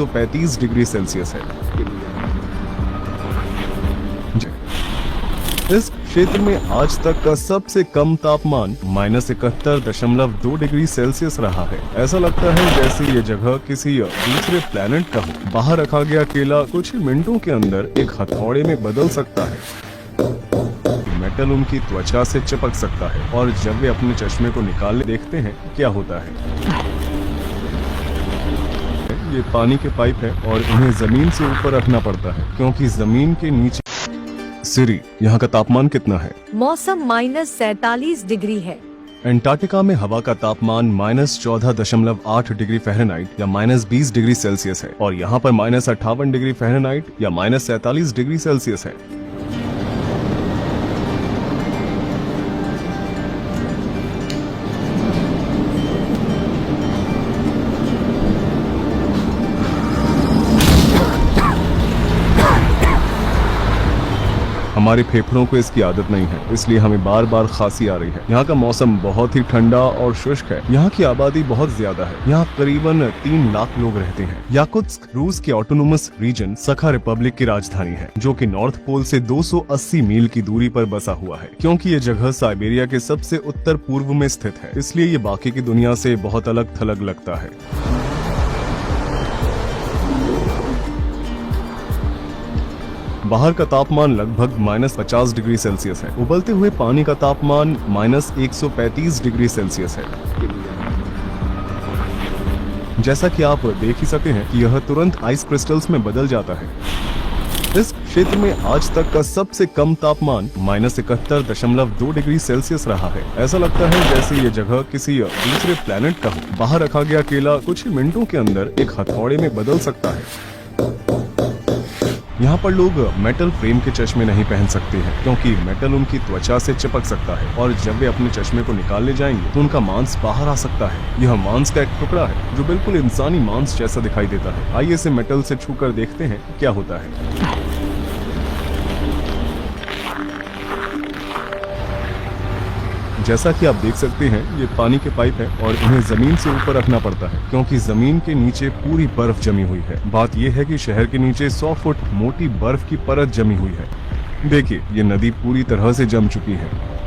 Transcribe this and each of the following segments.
135 degree Celsius है। इस क्षेत्र में आज तक का सबसे कम तापमान -71.2 डिग्री सेल्सियस रहा है। ऐसा लगता है जैसे ये जगह किसी दूसरे प्लेनेट का हो। बाहर रखा गया केला कुछ ही मिनटों के अंदर एक हथौड़े में बदल सकता है। मेटल उनकी त्वचा से चिपक सकता है और जब वे अपने चश्मे को निकाल देखते हैं क्या होता है। ये पानी के पाइप है और इन्हें जमीन से ऊपर रखना पड़ता है क्योंकि जमीन के नीचे। सिरी, यहाँ का तापमान कितना है? मौसम -47 डिग्री है। अंटार्कटिका में हवा का तापमान -14.8 डिग्री फ़ारेनहाइट या -20 डिग्री सेल्सियस है और यहाँ पर -58 डिग्री फ़ारेनहाइट या -47 डिग्री सेल्सियस है। हमारे फेफड़ों को इसकी आदत नहीं है, इसलिए हमें बार बार खांसी आ रही है। यहाँ का मौसम बहुत ही ठंडा और शुष्क है। यहाँ की आबादी बहुत ज्यादा है। यहाँ करीबन 3 लाख लोग रहते हैं। याकुत्स्क रूस के ऑटोनोमस रीजन सखा रिपब्लिक की राजधानी है, जो कि नॉर्थ पोल से 280 मील की दूरी पर बसा हुआ है। क्योंकि ये जगह साइबेरिया के सबसे उत्तर पूर्व में स्थित है, इसलिए ये बाकी की दुनिया से बहुत अलग थलग लगता है। बाहर का तापमान लगभग -50 डिग्री सेल्सियस है। उबलते हुए पानी का तापमान -135 डिग्री सेल्सियस है। जैसा कि आप देख ही सकते हैं कि यह तुरंत आइस क्रिस्टल्स में बदल जाता है। इस क्षेत्र में आज तक का सबसे कम तापमान -71.2 डिग्री सेल्सियस रहा है। ऐसा लगता है जैसे ये जगह किसी दूसरे प्लेनेट का हो। बाहर रखा गया केला कुछ ही मिनटों के अंदर एक हथौड़े में बदल सकता है। यहाँ पर लोग मेटल फ्रेम के चश्मे नहीं पहन सकते हैं क्योंकि मेटल उनकी त्वचा से चिपक सकता है और जब वे अपने चश्मे को निकालने जाएंगे तो उनका मांस बाहर आ सकता है। यह मांस का एक टुकड़ा है जो बिल्कुल इंसानी मांस जैसा दिखाई देता है। आइए इसे मेटल से छूकर देखते हैं क्या होता है। जैसा कि आप देख सकते हैं ये पानी के पाइप है और इन्हें जमीन से ऊपर रखना पड़ता है क्योंकि जमीन के नीचे पूरी बर्फ जमी हुई है। बात यह है कि शहर के नीचे 100 फुट मोटी बर्फ की परत जमी हुई है। देखिए, ये नदी पूरी तरह से जम चुकी है।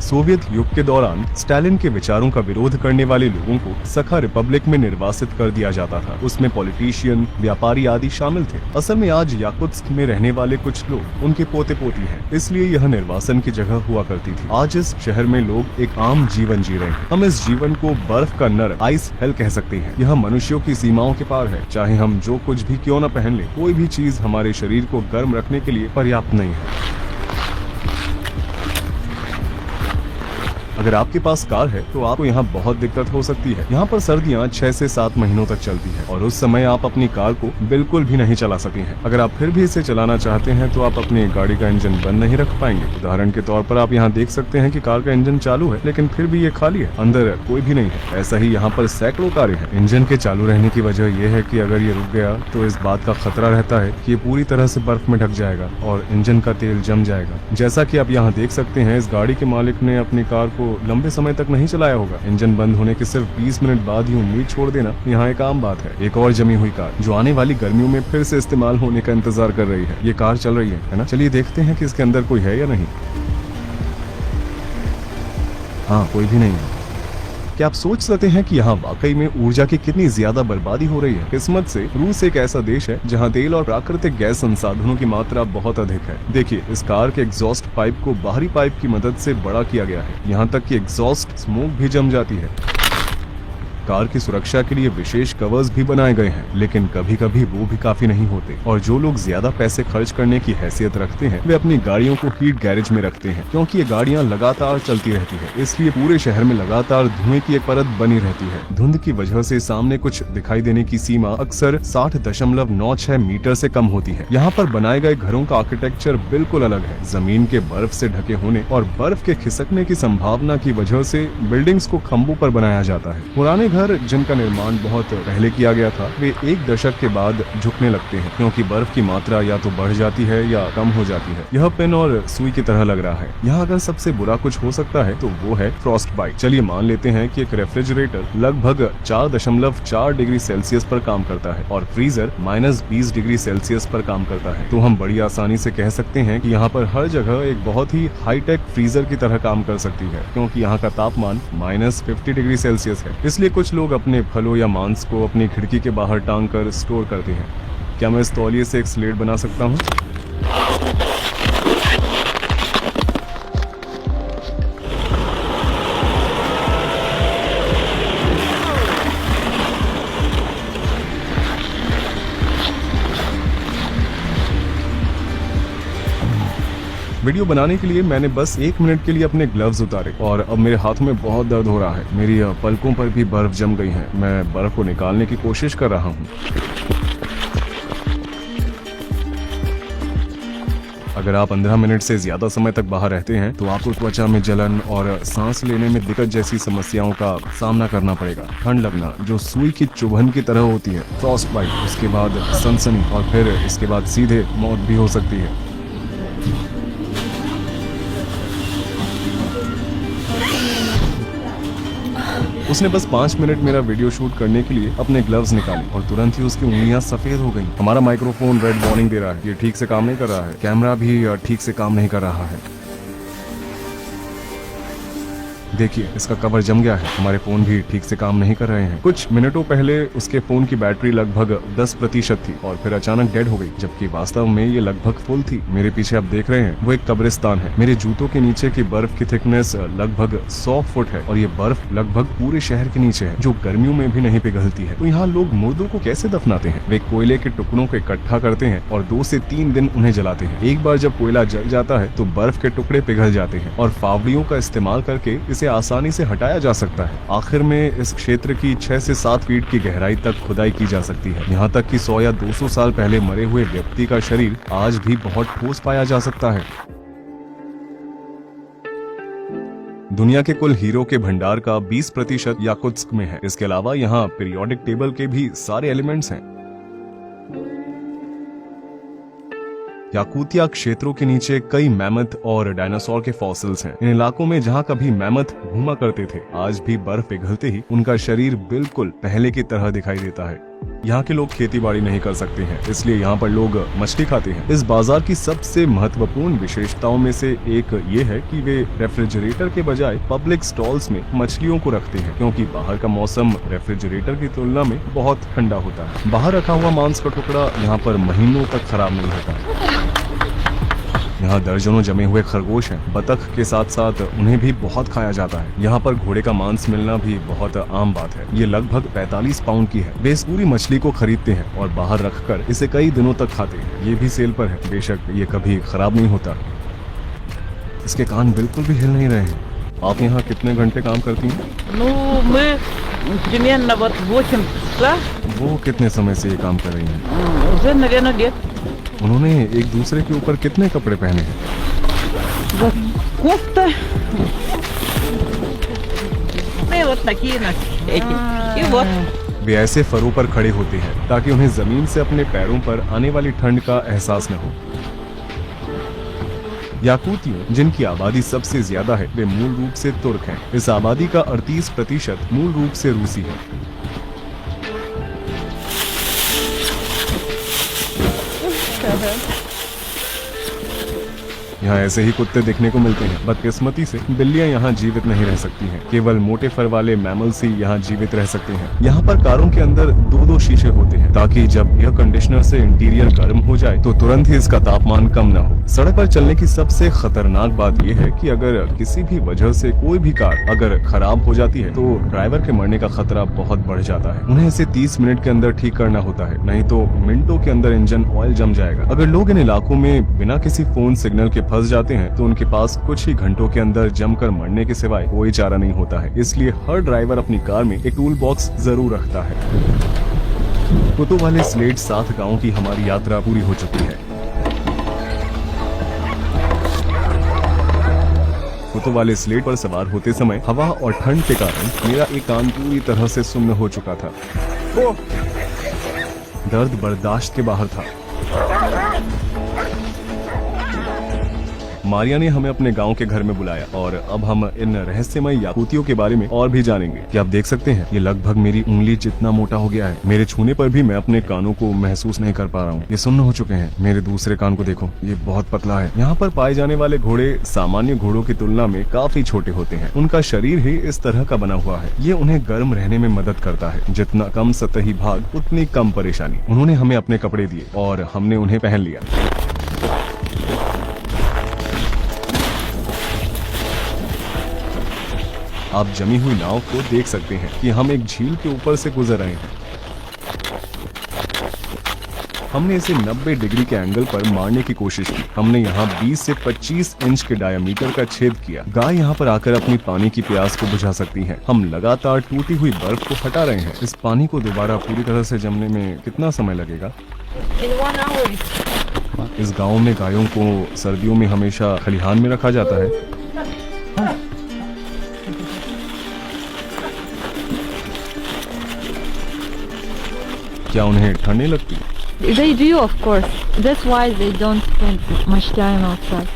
सोवियत युग के दौरान स्टालिन के विचारों का विरोध करने वाले लोगों को सखा रिपब्लिक में निर्वासित कर दिया जाता था। उसमें पॉलिटिशियन, व्यापारी आदि शामिल थे। असल में आज याकुत्स्क में रहने वाले कुछ लोग उनके पोते पोती हैं, इसलिए यह निर्वासन की जगह हुआ करती थी। आज इस शहर में लोग एक आम जीवन जी रहे हैं। हम इस जीवन को बर्फ का नर, आइस हेल कह सकते हैं। यह मनुष्यों की सीमाओं के पार है। चाहे हम जो कुछ भी क्यों न पहन ले, कोई भी चीज हमारे शरीर को गर्म रखने के लिए पर्याप्त नहीं है। अगर आपके पास कार है तो आपको यहाँ बहुत दिक्कत हो सकती है। यहाँ पर सर्दियाँ 6 से 7 महीनों तक चलती है और उस समय आप अपनी कार को बिल्कुल भी नहीं चला सकते हैं। अगर आप फिर भी इसे चलाना चाहते हैं तो आप अपनी गाड़ी का इंजन बंद नहीं रख पाएंगे। उदाहरण के तौर पर आप यहाँ देख सकते हैं कि कार का इंजन चालू है लेकिन फिर भी ये खाली है, अंदर कोई भी नहीं है। ऐसा ही यहाँ पर सैकड़ों कारें हैं। इंजन के चालू रहने की वजह यह है कि अगर ये रुक गया तो इस बात का खतरा रहता है कि ये पूरी तरह से बर्फ में ढक जाएगा और इंजन का तेल जम जाएगा। जैसा कि आप यहाँ देख सकते हैं, इस गाड़ी के मालिक ने अपनी कार को लंबे समय तक नहीं चलाया होगा। इंजन बंद होने के सिर्फ 20 मिनट बाद ही उम्मीद छोड़ देना यहाँ एक आम बात है। एक और जमी हुई कार जो आने वाली गर्मियों में फिर से इस्तेमाल होने का इंतजार कर रही है। ये कार चल रही है ना? चलिए देखते हैं कि इसके अंदर कोई है या नहीं। हाँ, कोई भी नहीं है। क्या आप सोच सकते हैं कि यहाँ वाकई में ऊर्जा की कितनी ज्यादा बर्बादी हो रही है? किस्मत से रूस एक ऐसा देश है जहाँ तेल और प्राकृतिक गैस संसाधनों की मात्रा बहुत अधिक है। देखिए, इस कार के एग्जॉस्ट पाइप को बाहरी पाइप की मदद से बड़ा किया गया है। यहाँ तक कि एग्जॉस्ट स्मोक भी जम जाती है। कार की सुरक्षा के लिए विशेष कवर्स भी बनाए गए हैं, लेकिन कभी कभी वो भी काफी नहीं होते और जो लोग ज्यादा पैसे खर्च करने की हैसियत रखते हैं वे अपनी गाड़ियों को हीट गैरेज में रखते हैं क्योंकि ये गाड़ियां लगातार चलती रहती है। इसलिए पूरे शहर में लगातार धुएं की एक परत बनी रहती है। धुंध की वजह से सामने कुछ दिखाई देने की सीमा अक्सर 60.96 मीटर से कम होती है। यहाँ पर बनाए गए घरों का आर्किटेक्चर बिल्कुल अलग है। जमीन के बर्फ से ढके होने और बर्फ के खिसकने की संभावना की वजह से बिल्डिंग्स को खंभों पर बनाया जाता है। पुराने घर घर जिनका निर्माण बहुत पहले किया गया था वे एक दशक के बाद झुकने लगते हैं, क्योंकि बर्फ की मात्रा या तो बढ़ जाती है या कम हो जाती है। यह पेन और सुई की तरह लग रहा है। यहाँ अगर सबसे बुरा कुछ हो सकता है तो वो है फ्रॉस्ट बाइट। चलिए मान लेते हैं कि एक रेफ्रिजरेटर लगभग 4.4 डिग्री सेल्सियस पर काम करता है और फ्रीजर -20 डिग्री सेल्सियस पर काम करता है, तो हम बड़ी आसानी से कह सकते हैं कि यहाँ पर हर जगह एक बहुत ही हाईटेक फ्रीजर की तरह काम कर सकती है, क्योंकि यहाँ का तापमान -50 डिग्री सेल्सियस है। इसलिए कुछ लोग अपने फलों या मांस को अपनी खिड़की के बाहर टांग कर स्टोर करते हैं। क्या मैं इस तौलिए से एक स्लेट बना सकता हूँ? वीडियो बनाने के लिए मैंने बस 1 मिनट के लिए अपने ग्लव्स उतारे और अब मेरे हाथ में बहुत दर्द हो रहा है। मेरी पलकों पर भी बर्फ जम गई है। मैं बर्फ को निकालने की कोशिश कर रहा हूँ। अगर आप 15 मिनट से ज्यादा समय तक बाहर रहते हैं तो आपको त्वचा में जलन और सांस लेने में दिक्कत जैसी समस्याओं का सामना करना पड़ेगा। ठंड लगना जो सुई की चुभन की तरह होती है, फ्रॉस्ट बाइट, उसके बाद सनसनी और फिर इसके बाद सीधे मौत भी हो सकती है। उसने बस 5 मिनट मेरा वीडियो शूट करने के लिए अपने ग्लव्स निकाले और तुरंत ही उसकी उंगलियां सफेद हो गईं। हमारा माइक्रोफोन रेड वार्निंग दे रहा है, ये ठीक से काम नहीं कर रहा है। कैमरा भी ठीक से काम नहीं कर रहा है। देखिए इसका कवर जम गया है। हमारे फोन भी ठीक से काम नहीं कर रहे हैं। कुछ मिनटों पहले उसके फोन की बैटरी लगभग 10% थी और फिर अचानक डेड हो गई, जबकि वास्तव में ये लगभग फुल थी। मेरे पीछे आप देख रहे हैं वो एक कब्रिस्तान है। मेरे जूतों के नीचे की बर्फ की थिकनेस लगभग 100 फुट है और ये बर्फ लगभग पूरे शहर के नीचे है, जो गर्मियों में भी नहीं पिघलती है। तो यहाँ लोग मुर्दों को कैसे दफनाते हैं? वे कोयले के टुकड़ों को इकट्ठा करते हैं और 2 से 3 दिन उन्हें जलाते हैं। एक बार जब कोयला जल जाता है तो बर्फ के टुकड़े पिघल जाते हैं और फावड़ियों का इस्तेमाल करके इसे आसानी से हटाया जा सकता है। आखिर में इस क्षेत्र की 6 से 7 फीट की गहराई तक खुदाई की जा सकती है। यहाँ तक कि 100 या 200 साल पहले मरे हुए व्यक्ति का शरीर आज भी बहुत ठोस पाया जा सकता है। दुनिया के कुल हीरो के भंडार का 20% याकुत्स्क में है। इसके अलावा यहाँ पीरियोडिक टेबल के भी सारे एलिमेंट्स हैं। याकूतिया क्षेत्रों के नीचे कई मैमथ और डायनासोर के फॉसिल्स हैं। इन इलाकों में जहाँ कभी मैमथ घूमा करते थे, आज भी बर्फ पिघलते ही उनका शरीर बिल्कुल पहले की तरह दिखाई देता है। यहाँ के लोग खेती बाड़ी नहीं कर सकते हैं, इसलिए यहाँ पर लोग मछली खाते हैं। इस बाजार की सबसे महत्वपूर्ण विशेषताओं में से एक ये है कि वे रेफ्रिजरेटर के बजाय पब्लिक स्टॉल्स में मछलियों को रखते हैं, क्योंकि बाहर का मौसम रेफ्रिजरेटर की तुलना में बहुत ठंडा होता है। बाहर रखा हुआ मांस का टुकड़ा यहाँ पर महीनों तक खराब नहीं होता। यहाँ दर्जनों जमे हुए खरगोश हैं। बतख के साथ साथ उन्हें भी बहुत खाया जाता है। यहाँ पर घोड़े का मांस मिलना भी बहुत आम बात है। ये लगभग 45 पाउंड की है। वे इस पूरी मछली को खरीदते हैं और बाहर रखकर इसे कई दिनों तक खाते हैं। ये भी सेल पर है। बेशक ये कभी खराब नहीं होता। इसके कान बिल्कुल भी हिल नहीं रहे हैं। आप यहाँ कितने घंटे काम करती हैं? वो कितने समय से ये काम कर रही हैं? उन्होंने एक दूसरे के ऊपर कितने कपड़े पहने हैं? वे ऐसे फरों पर खड़े होते हैं ताकि उन्हें जमीन से अपने पैरों पर आने वाली ठंड का एहसास न हो। याकूतियों, जिनकी आबादी सबसे ज्यादा है, वे मूल रूप से तुर्क हैं। इस आबादी का 38% मूल रूप से रूसी है। यहाँ ऐसे ही कुत्ते देखने को मिलते हैं। बदकिस्मती से बिल्लियाँ यहाँ जीवित नहीं रह सकती हैं। केवल मोटे फर वाले मैमल्स ही यहाँ जीवित रह सकते हैं। यहाँ पर कारों के अंदर 2-2 शीशे होते हैं ताकि जब एयर कंडीशनर से इंटीरियर गर्म हो जाए तो तुरंत ही इसका तापमान कम न हो। सड़क पर चलने की सबसे खतरनाक बात यह है कि अगर किसी भी वजह से कोई भी कार अगर खराब हो जाती है तो ड्राइवर के मरने का खतरा बहुत बढ़ जाता है। उन्हें इसे 30 मिनट के अंदर ठीक करना होता है, नहीं तो मिनटों के अंदर इंजन ऑयल जम जाएगा। अगर लोग इन इलाकों में बिना किसी फोन सिग्नल के फंस जाते हैं तो उनके पास कुछ ही घंटों के अंदर जमकर मरने के सिवाय कोई चारा नहीं होता है। इसलिए हर ड्राइवर अपनी कार में एक टूल बॉक्स जरूर रखता है। कुतों वाले स्लेट 7 गांवों की हमारी यात्रा पूरी हो चुकी है। फुटो वाले स्लेट पर सवार होते समय हवा और ठंड के कारण मेरा एक कान पूरी तरह से सुन्न हो चुका था। दर्द बर्दाश्त के बाहर था। मारिया ने हमें अपने गांव के घर में बुलाया और अब हम इन रहस्यमय याकूतियों के बारे में और भी जानेंगे। कि आप देख सकते हैं ये लगभग मेरी उंगली जितना मोटा हो गया है। मेरे छूने पर भी मैं अपने कानों को महसूस नहीं कर पा रहा हूँ। ये सुन्न हो चुके हैं। मेरे दूसरे कान को देखो, ये बहुत पतला है। यहाँ पर पाए जाने वाले घोड़े सामान्य घोड़ों की तुलना में काफी छोटे होते हैं। उनका शरीर ही इस तरह का बना हुआ है। ये उन्हें गर्म रहने में मदद करता है। जितना कम सतही भाग उतनी कम परेशानी। उन्होंने हमें अपने कपड़े दिए और हमने उन्हें पहन लिया। आप जमी हुई नाव को देख सकते हैं कि हम एक झील के ऊपर से गुजर रहे हैं। हमने इसे 90 डिग्री के एंगल पर मारने की कोशिश की। हमने यहाँ 20 से 25 इंच के डायामीटर का छेद किया। गाय यहाँ पर आकर अपनी पानी की प्यास को बुझा सकती है। हम लगातार टूटी हुई बर्फ को हटा रहे हैं। इस पानी को दोबारा पूरी तरह से जमने में कितना समय लगेगा? In 1 hour. इस गांव में गायों को सर्दियों में हमेशा खलिहान में रखा जाता है। क्या उन्हें ठंड नहीं लगती? They do, of course. That's why they don't spend much time outside.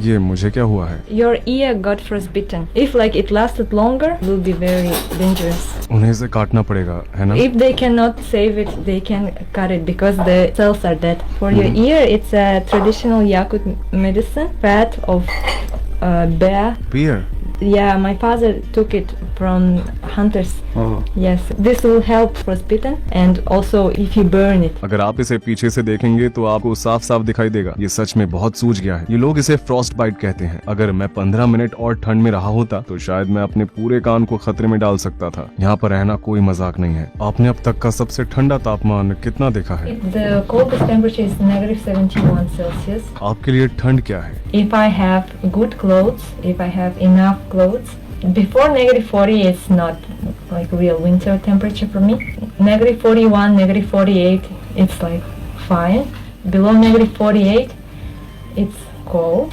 ये मुझे क्या हुआ है? Your ear got frostbitten. If like it lasted longer, it will be very dangerous. उन्हें इसे काटना पड़ेगा, है ना? If they cannot save it, they can cut it because the cells are dead. For your ear, it's a traditional Yakut medicine, fat of bear. Beer? Yeah, my father took it from hunters. Oh. Yes, this will help frostbitten and also if you burn it. अगर आप इसे पीछे से देखेंगे तो आपको साफ साफ दिखाई देगा। ये सच में बहुत सूज गया है। ये लोग इसे फ्रॉस्ट बाइट कहते हैं। अगर मैं 15 मिनट और ठंड में रहा होता तो शायद मैं अपने पूरे कान को खतरे में डाल सकता था। यहाँ पर रहना कोई मजाक नहीं है। आपने अब तक का सबसे ठंडा तापमान कितना देखा है? The coldest temperature is -71 Celsius. आपके लिए ठंड क्या है? If I have good clothes, if I have enough clothes, before -40 it's not like real winter temperature for me. -41, -48 it's like fine. Below -48 it's cold,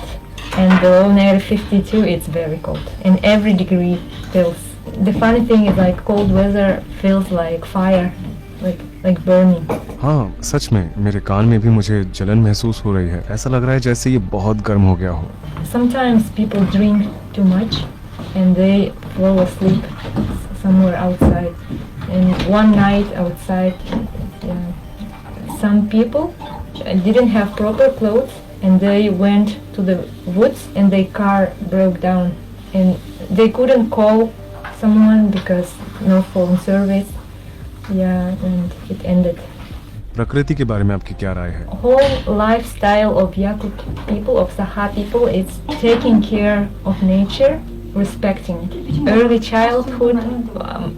and below -52 it's very cold. And every degree feels. The funny thing is like cold weather feels like fire, like burning. हाँ, सच में मेरे कान में भी मुझे जलन महसूस हो रही है। ऐसा लग रहा है जैसे ये बहुत गर्म हो गया हो। Sometimes people drink too much and they fall asleep somewhere outside. And one night outside, some people didn't have proper clothes and they went to the woods and their car broke down and they couldn't call someone because no phone service. Yeah, and it ended. प्रकृति के बारे में आपकी क्या राय है? Whole lifestyle of Yakut people, of Saha people, it's taking care of nature, respecting it. Early childhood,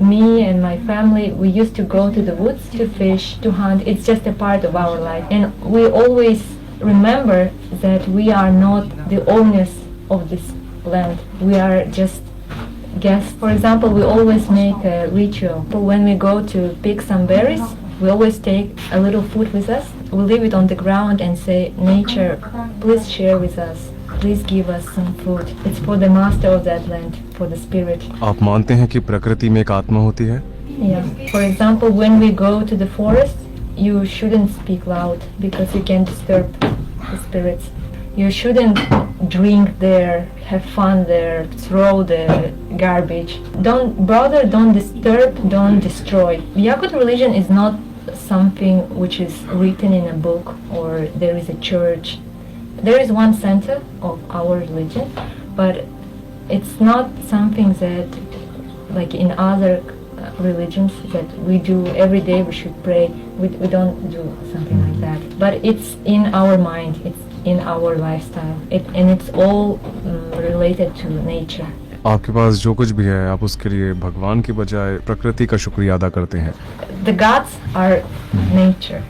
me and my family, we used to go to the woods to fish, to hunt. It's just a part of our life. And we always remember that we are not the owners of this land. We are just guests. For example, we always make a ritual. When we go to pick some berries, we always take a little food with us. We leave it on the ground and say, nature, please share with us. Please give us some food. It's for the master of that land, for the spirit. आप मानते हैं कि प्रकृति में एक आत्मा होती है? Yeah. For example, when we go to the forest, you shouldn't speak loud because you can disturb the spirits. You shouldn't drink there, have fun there, throw the garbage. Don't disturb, don't destroy. Yakut religion is not something which is written in a book or there is a church. There is one center of our religion, but it's not something that, like in other religions, that we do every day. We should pray. We don't do something like that. But it's in our mind. It's in our lifestyle. And it's all related to nature. आपके पास जो कुछ भी है आप उसके लिए भगवान के बजाय प्रकृति का शुक्रिया अदा करते हैं। The gods are nature.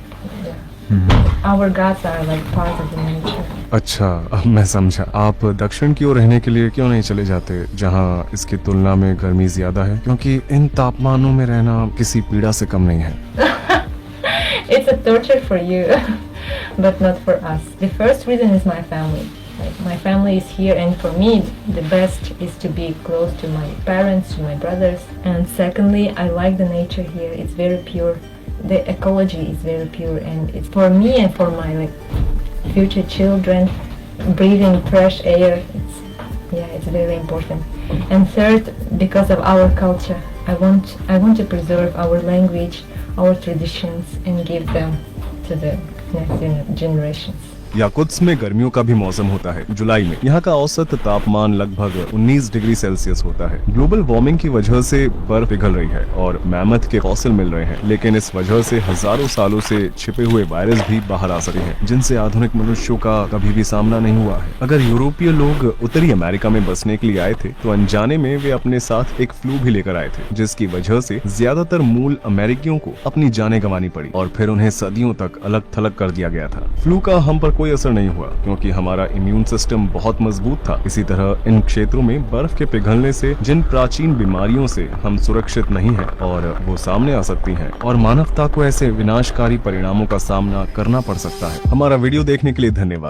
Our gods are like part of the nature. अच्छा, अब मैं समझा। आप दक्षिण की ओर रहने के लिए क्यों नहीं चले जाते जहाँ इसकी तुलना में गर्मी ज्यादा है? क्योंकि इन तापमानों में रहना किसी पीड़ा से कम नहीं है। It's a torture for you, but not for us. The first reason is my family. My family is here, and for me, the best is to be close to my parents, to my brothers. And secondly, I like the nature here. It's very pure. The ecology is very pure, and it's for me and for my future children. Breathing fresh air, it's very important. And third, because of our culture, I want to preserve our language, our traditions, and give them to the next generations. Yakutsk में गर्मियों का भी मौसम होता है। जुलाई में यहाँ का औसत तापमान लगभग 19 डिग्री सेल्सियस होता है। ग्लोबल वार्मिंग की वजह से बर्फ पिघल रही है और मैमथ के फॉसिल मिल रहे हैं, लेकिन इस वजह से हजारों सालों से छिपे हुए वायरस भी बाहर आ सकते हैं, जिनसे आधुनिक मनुष्यों का कभी भी सामना नहीं हुआ है। अगर यूरोपीय लोग उत्तरी अमेरिका में बसने के लिए आए थे तो अनजाने में वे अपने साथ एक फ्लू भी लेकर आए थे, जिसकी वजह से ज्यादातर मूल अमेरिकियों को अपनी जानें गंवानी पड़ी और फिर उन्हें सदियों तक अलग थलग कर दिया गया था। फ्लू का हम पर कोई असर नहीं हुआ क्योंकि हमारा इम्यून सिस्टम बहुत मजबूत था। इसी तरह इन क्षेत्रों में बर्फ के पिघलने से जिन प्राचीन बीमारियों से हम सुरक्षित नहीं हैं और वो सामने आ सकती हैं और मानवता को ऐसे विनाशकारी परिणामों का सामना करना पड़ सकता है। हमारा वीडियो देखने के लिए धन्यवाद।